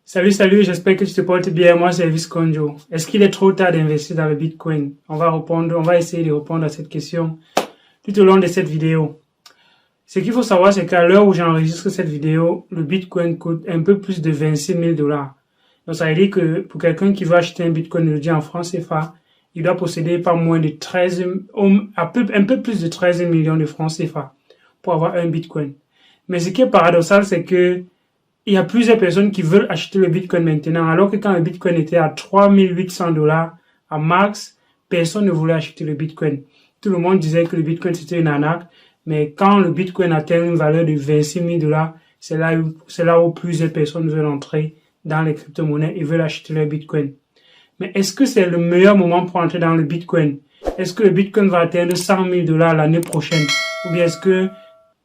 Salut, j'espère que tu te portes bien. Moi, c'est Visconjo. Est-ce qu'il est trop tard d'investir dans le Bitcoin? On va essayer de répondre à cette question tout au long de cette vidéo. Ce qu'il faut savoir, c'est qu'à l'heure où j'enregistre cette vidéo, le Bitcoin coûte un peu plus de 26 000 $. Donc, ça veut dire que pour quelqu'un qui veut acheter un Bitcoin aujourd'hui en francs CFA, il doit posséder pas moins de un peu plus de 13 millions de francs CFA pour avoir un Bitcoin. Mais ce qui est paradoxal, c'est que il y a plusieurs personnes qui veulent acheter le Bitcoin maintenant, alors que quand le Bitcoin était à 3800 $ à max, personne ne voulait acheter le Bitcoin. Tout le monde disait que le Bitcoin c'était une arnaque, mais quand le Bitcoin atteint une valeur de 26 000 $, c'est là où plusieurs personnes veulent entrer dans les crypto-monnaies et veulent acheter le Bitcoin. Mais est-ce que c'est le meilleur moment pour entrer dans le Bitcoin? Est-ce que le Bitcoin va atteindre 100 000 $ l'année prochaine? Ou bien est-ce que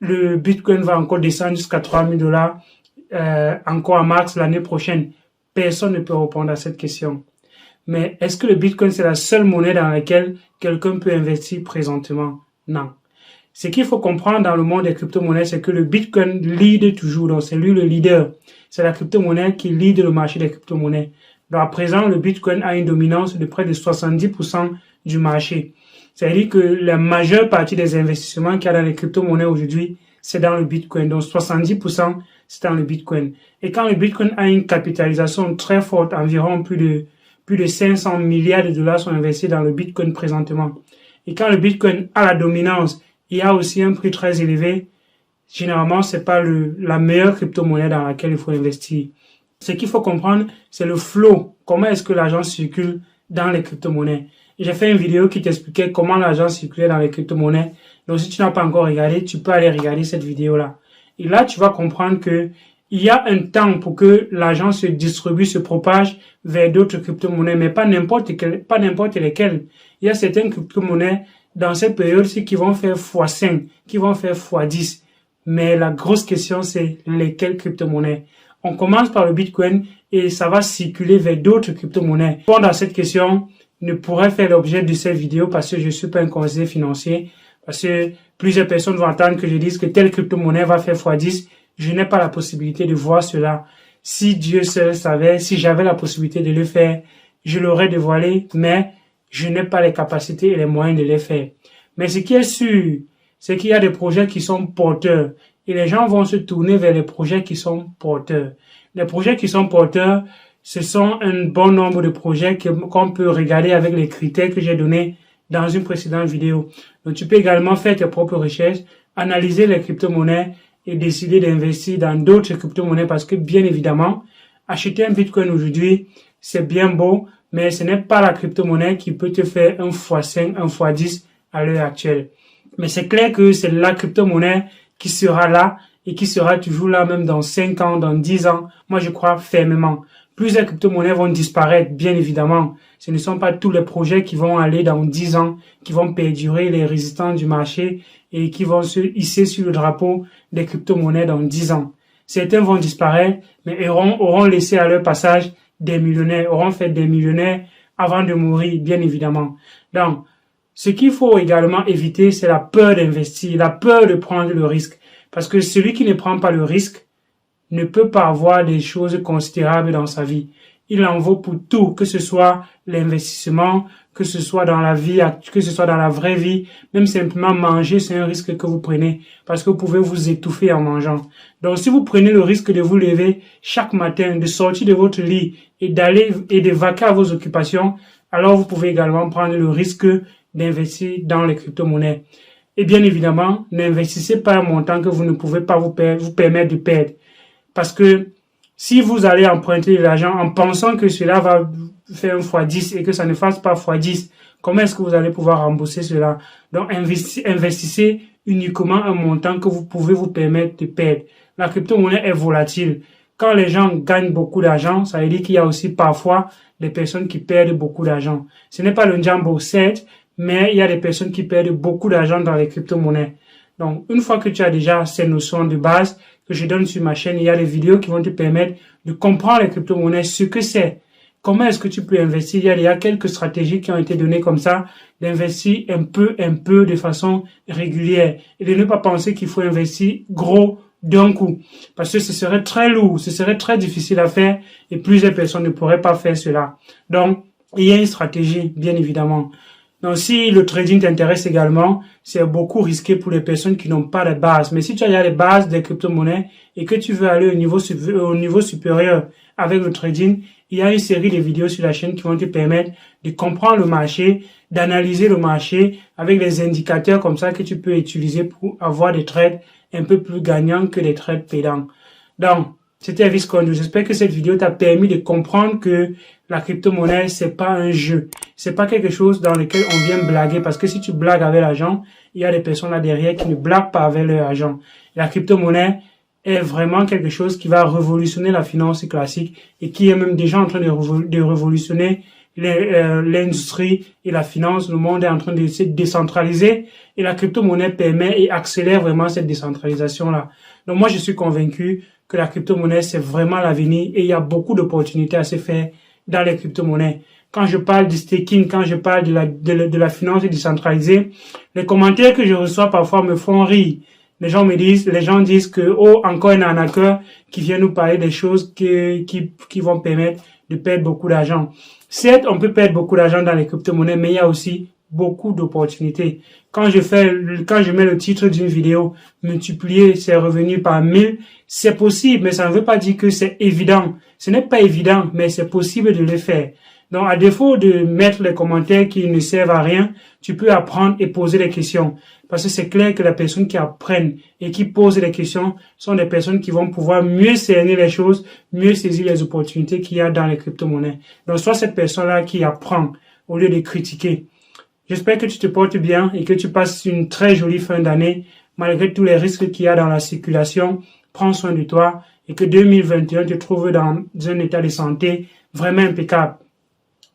le Bitcoin va encore descendre jusqu'à 3 000 $ encore en mars l'année prochaine? Personne ne peut répondre à cette question. Mais est-ce que le Bitcoin c'est la seule monnaie dans laquelle quelqu'un peut investir présentement? Non. Ce qu'il faut comprendre dans le monde des crypto-monnaies, c'est que le Bitcoin lead toujours, donc c'est lui le leader. C'est la crypto-monnaie qui lead le marché des crypto-monnaies. Donc à présent, le Bitcoin a une dominance de près de 70% du marché. C'est-à-dire que la majeure partie des investissements qu'il y a dans les crypto-monnaies aujourd'hui, c'est dans le Bitcoin. Donc 70%, c'est dans le Bitcoin. Et quand le Bitcoin a une capitalisation très forte, environ plus de 500 milliards de dollars sont investis dans le Bitcoin présentement. Et quand le Bitcoin a la dominance, il y a aussi un prix très élevé. Généralement, c'est pas la meilleure crypto-monnaie dans laquelle il faut investir. Ce qu'il faut comprendre, c'est le flow. Comment est-ce que l'argent circule dans les crypto-monnaies? J'ai fait une vidéo qui t'expliquait comment l'argent circulait dans les crypto-monnaies. Donc, si tu n'as pas encore regardé, tu peux aller regarder cette vidéo-là. Et là, tu vas comprendre que il y a un temps pour que l'argent se distribue, se propage vers d'autres crypto-monnaies, mais pas n'importe lesquelles. Il y a certaines crypto-monnaies dans cette période-ci qui vont faire x5, qui vont faire x10. Mais la grosse question, c'est lesquelles crypto-monnaies? On commence par le Bitcoin et ça va circuler vers d'autres crypto-monnaies. Répondre à cette question ne pourrait faire l'objet de cette vidéo parce que je suis pas un conseiller financier, parce que plusieurs personnes vont entendre que je dise que telle crypto-monnaie va faire x10. Je n'ai pas la possibilité de voir cela. Si Dieu seul savait, si j'avais la possibilité de le faire, je l'aurais dévoilé, mais je n'ai pas les capacités et les moyens de le faire. Mais ce qui est sûr, c'est qu'il y a des projets qui sont porteurs et les gens vont se tourner vers les projets qui sont porteurs. Les projets qui sont porteurs, ce sont un bon nombre de projets qu'on peut regarder avec les critères que j'ai donnés dans une précédente vidéo. Donc, tu peux également faire tes propres recherches, analyser les crypto-monnaies et décider d'investir dans d'autres crypto-monnaies parce que, bien évidemment, acheter un Bitcoin aujourd'hui, c'est bien beau, mais ce n'est pas la crypto-monnaie qui peut te faire un x5, un x10 à l'heure actuelle. Mais c'est clair que c'est la crypto-monnaie qui sera là et qui sera toujours là même dans 5 ans, dans 10 ans. Moi, je crois fermement. Plusieurs crypto-monnaies vont disparaître, bien évidemment. Ce ne sont pas tous les projets qui vont aller dans 10 ans, qui vont perdurer les résistants du marché et qui vont se hisser sur le drapeau des crypto-monnaies dans 10 ans. Certains vont disparaître, mais auront laissé à leur passage des millionnaires, auront fait des millionnaires avant de mourir, bien évidemment. Donc, ce qu'il faut également éviter, c'est la peur d'investir, la peur de prendre le risque. Parce que celui qui ne prend pas le risque ne peut pas avoir des choses considérables dans sa vie. Il en vaut pour tout, que ce soit l'investissement, que ce soit dans la vie, que ce soit dans la vraie vie, même simplement manger, c'est un risque que vous prenez parce que vous pouvez vous étouffer en mangeant. Donc, si vous prenez le risque de vous lever chaque matin, de sortir de votre lit et d'aller et de vaquer à vos occupations, alors vous pouvez également prendre le risque d'investir dans les crypto-monnaies. Et bien évidemment, n'investissez pas un montant que vous ne pouvez pas vous permettre de perdre. Parce que si vous allez emprunter de l'argent en pensant que cela va faire un x10 et que ça ne fasse pas x10, comment est-ce que vous allez pouvoir rembourser cela? Donc, investissez uniquement un montant que vous pouvez vous permettre de perdre. La crypto-monnaie est volatile. Quand les gens gagnent beaucoup d'argent, ça veut dire qu'il y a aussi parfois des personnes qui perdent beaucoup d'argent. Ce n'est pas le Jambo 7, mais il y a des personnes qui perdent beaucoup d'argent dans les crypto-monnaies. Donc, une fois que tu as déjà ces notions de base que je donne sur ma chaîne, il y a des vidéos qui vont te permettre de comprendre les crypto-monnaies, ce que c'est. Comment est-ce que tu peux investir? Il y a quelques stratégies qui ont été données comme ça, d'investir un peu de façon régulière. Et de ne pas penser qu'il faut investir gros d'un coup. Parce que ce serait très lourd, ce serait très difficile à faire et plusieurs personnes ne pourraient pas faire cela. Donc, il y a une stratégie, bien évidemment. Donc, si le trading t'intéresse également, c'est beaucoup risqué pour les personnes qui n'ont pas de base. Mais si tu as les bases des crypto-monnaies et que tu veux aller au niveau supérieur avec le trading, il y a une série de vidéos sur la chaîne qui vont te permettre de comprendre le marché, d'analyser le marché avec des indicateurs comme ça que tu peux utiliser pour avoir des trades un peu plus gagnants que des trades payants. Donc, c'était Elvis Conjo. J'espère que cette vidéo t'a permis de comprendre que la crypto-monnaie, c'est pas un jeu. C'est pas quelque chose dans lequel on vient blaguer. Parce que si tu blagues avec l'argent, il y a des personnes là derrière qui ne blaguent pas avec leur argent. La crypto-monnaie est vraiment quelque chose qui va révolutionner la finance classique et qui est même déjà en train de révolutionner l'industrie et la finance. Le monde est en train de se décentraliser et la crypto-monnaie permet et accélère vraiment cette décentralisation-là. Donc moi, je suis convaincu que la crypto-monnaie, c'est vraiment l'avenir et il y a beaucoup d'opportunités à se faire dans les crypto-monnaies. Quand je parle du staking, quand je parle de la finance décentralisée, les commentaires que je reçois parfois me font rire. Les gens disent que, oh, encore un arnaqueur qui vient nous parler des choses qui vont permettre de perdre beaucoup d'argent. Certes, on peut perdre beaucoup d'argent dans les crypto-monnaies, mais il y a aussi beaucoup d'opportunités. Quand je mets le titre d'une vidéo, multiplier ses revenus par 1000, c'est possible, mais ça ne veut pas dire que c'est évident. Ce n'est pas évident, mais c'est possible de le faire. Donc, à défaut de mettre les commentaires qui ne servent à rien, tu peux apprendre et poser des questions. Parce que c'est clair que les personnes qui apprennent et qui posent des questions sont des personnes qui vont pouvoir mieux cerner les choses, mieux saisir les opportunités qu'il y a dans les crypto-monnaies. Donc, sois cette personne-là qui apprend au lieu de critiquer. J'espère que tu te portes bien et que tu passes une très jolie fin d'année, malgré tous les risques qu'il y a dans la circulation. Prends soin de toi et que 2021 te trouve dans un état de santé vraiment impeccable.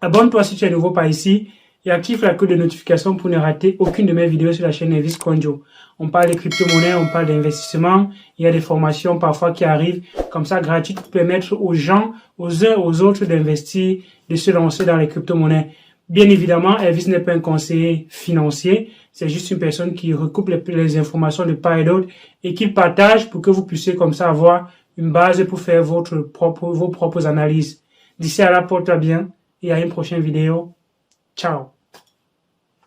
Abonne-toi si tu es nouveau par ici et active la cloche de notification pour ne rater aucune de mes vidéos sur la chaîne Elvis Conjo. On parle de crypto-monnaies, on parle d'investissement, il y a des formations parfois qui arrivent comme ça gratuites pour permettre aux gens, aux uns aux autres d'investir, de se lancer dans les crypto-monnaies. Bien évidemment, Elvis n'est pas un conseiller financier, c'est juste une personne qui recoupe les informations de part et d'autre et qui partage pour que vous puissiez comme ça avoir une base pour faire vos propres analyses. D'ici à là, porte-toi bien et à une prochaine vidéo. Ciao.